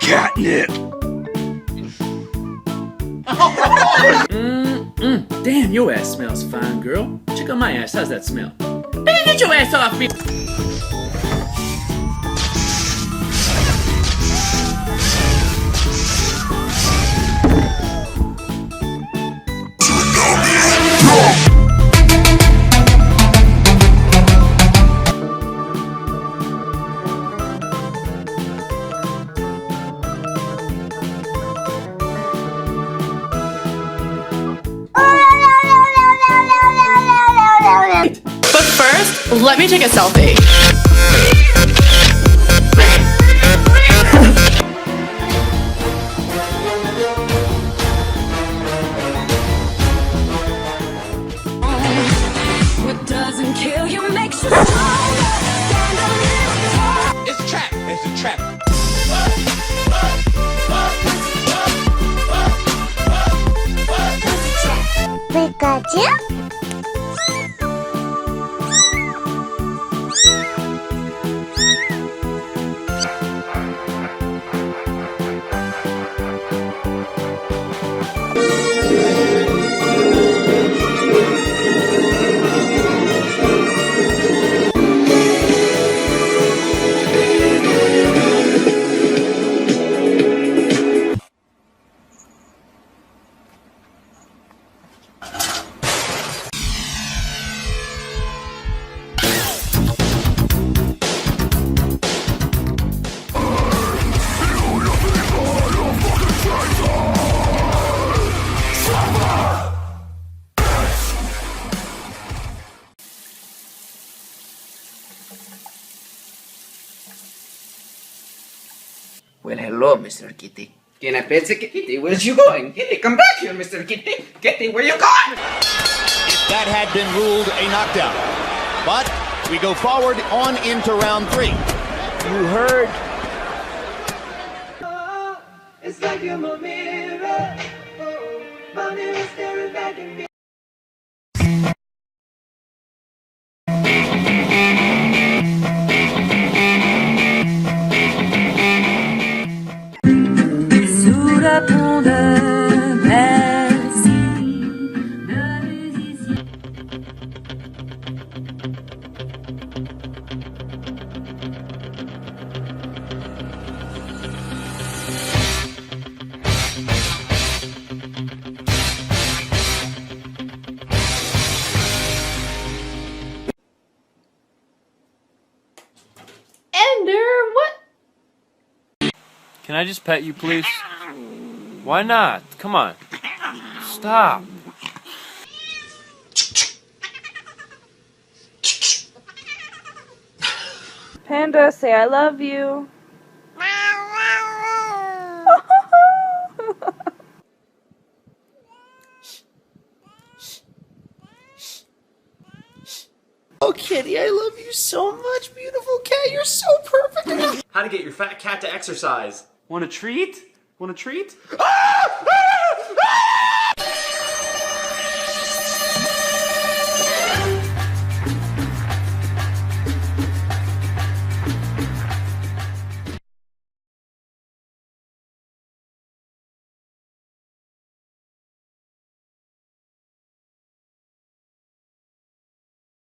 Catnip! Damn, your ass smells fine, girl. Check out my ass. How's that smell? Baby, get your ass off me! But first, let me take a selfie. What doesn't kill you makes you stronger. Stand a little tall. It's a trap! It's a trap! Pikachu? Well, hello, Mr. Kitty. Can I pet the kitty? Where's you going? Kitty, come back here, Mr. Kitty. Kitty, where you going? That had been ruled a knockdown. But we go forward on into round 3. You heard. It's like you're my mirror. Oh, my mirror staring back at me. Sous la pont de Bercy, le musicien. Ender, what? Can I just pet you, please? Why not? Come on. Stop. Panda, say I love you. Oh, Kitty, I love you so much, beautiful cat. You're so perfect. How to get your fat cat to exercise. Want a treat? Want a treat? Ah!